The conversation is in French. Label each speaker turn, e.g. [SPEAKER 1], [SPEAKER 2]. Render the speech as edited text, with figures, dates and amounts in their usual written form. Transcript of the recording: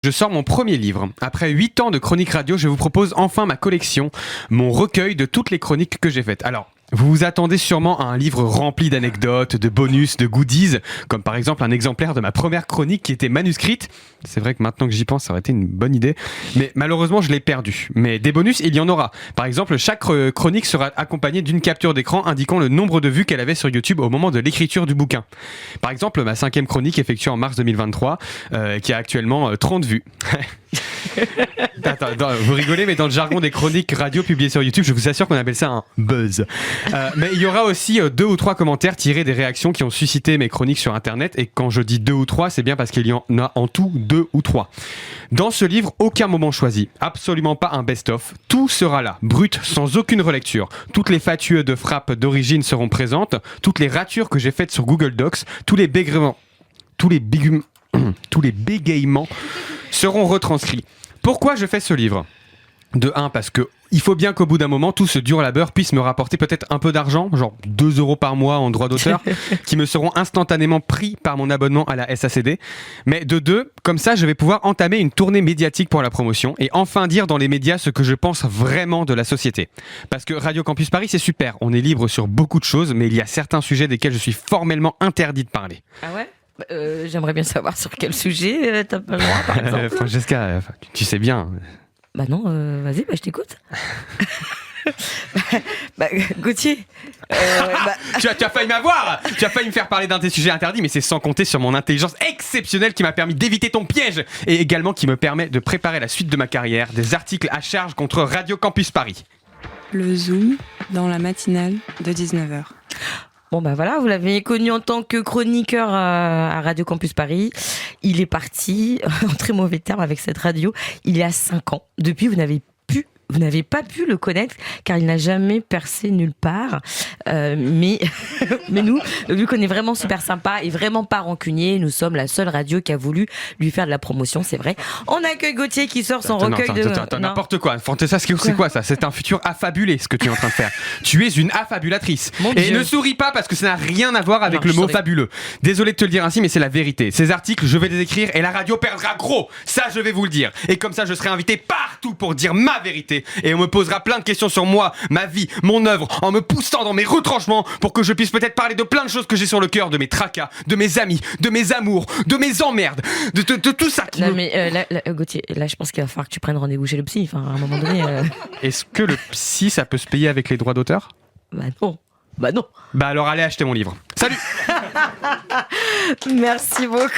[SPEAKER 1] Je sors mon premier livre. Après 8 ans de chroniques radio, je vous propose enfin ma collection, mon recueil de toutes les chroniques que j'ai faites. Alors, vous vous attendez sûrement à un livre rempli d'anecdotes, de bonus, de goodies, comme par exemple un exemplaire de ma première chronique qui était manuscrite. C'est vrai que maintenant que j'y pense, ça aurait été une bonne idée. Mais malheureusement, je l'ai perdu. Mais des bonus, il y en aura. Par exemple, chaque chronique sera accompagnée d'une capture d'écran indiquant le nombre de vues qu'elle avait sur YouTube au moment de l'écriture du bouquin. Par exemple, ma 5e chronique effectuée en mars 2023, qui a actuellement 30 vues. Attends, vous rigolez, mais dans le jargon des chroniques radio publiées sur YouTube, je vous assure qu'on appelle ça un buzz. Mais il y aura aussi 2 ou 3 commentaires tirés des réactions qui ont suscité mes chroniques sur Internet. Et quand je dis 2 ou 3, c'est bien parce qu'il y en a en tout 2 ou 3. Dans ce livre, aucun moment choisi, absolument pas un best-of. Tout sera là, brut, sans aucune relecture. Toutes les fatueux de frappe d'origine seront présentes, toutes les ratures que j'ai faites sur Google Docs, tous les bégaiements seront retranscrits. Pourquoi je fais ce livre ? De 1, parce que il faut bien qu'au bout d'un moment, tout ce dur labeur puisse me rapporter peut-être un peu d'argent, genre 2 € par mois en droits d'auteur, qui me seront instantanément pris par mon abonnement à la SACD. Mais de 2, comme ça, je vais pouvoir entamer une tournée médiatique pour la promotion et enfin dire dans les médias ce que je pense vraiment de la société. Parce que Radio Campus Paris, c'est super, on est libre sur beaucoup de choses, mais il y a certains sujets desquels je suis formellement interdit de parler.
[SPEAKER 2] Ah ouais ? J'aimerais bien savoir sur quel sujet t'as pas le droit, par exemple.
[SPEAKER 1] Francesca, tu sais bien.
[SPEAKER 2] Bah non, vas-y, je t'écoute. Gauthier.
[SPEAKER 1] Tu as failli m'avoir. Tu as failli me faire parler d'un de tes sujets interdits, mais c'est sans compter sur mon intelligence exceptionnelle qui m'a permis d'éviter ton piège et également qui me permet de préparer la suite de ma carrière, des articles à charge contre Radio Campus Paris.
[SPEAKER 3] Le Zoom dans la matinale de 19h.
[SPEAKER 2] Bon voilà, vous l'avez connu en tant que chroniqueur à Radio Campus Paris. Il est parti, en très mauvais termes, avec cette radio, il y a 5 ans. Depuis, vous n'avez pas pu le connaître car il n'a jamais percé nulle part. Mais nous, vu qu'on est vraiment super sympa et vraiment pas rancunier, nous sommes la seule radio qui a voulu lui faire de la promotion, c'est vrai. On accueille Gauthier qui sort son recueil de...
[SPEAKER 1] N'importe quoi. Fantasma, c'est quoi ça ? C'est un futur affabulé, ce que tu es en train de faire. Tu es une affabulatrice. Et ne souris pas parce que ça n'a rien à voir avec le mot fabuleux. Désolé de te le dire ainsi, mais c'est la vérité. Ces articles, je vais les écrire et la radio perdra gros. Ça, je vais vous le dire. Et comme ça, je serai invité partout pour dire ma vérité. Et on me posera plein de questions sur moi, ma vie, mon œuvre, en me poussant dans mes retranchements pour que je puisse peut-être parler de plein de choses que j'ai sur le cœur, de mes tracas, de mes amis, de mes amours, de mes emmerdes, de tout ça qui
[SPEAKER 2] mais Gauthier, là je pense qu'il va falloir que tu prennes rendez-vous chez le psy, à un moment donné...
[SPEAKER 1] Est-ce que le psy, ça peut se payer avec les droits d'auteur ?
[SPEAKER 2] Bah non.
[SPEAKER 1] Bah alors allez acheter mon livre. Salut.
[SPEAKER 2] Merci beaucoup.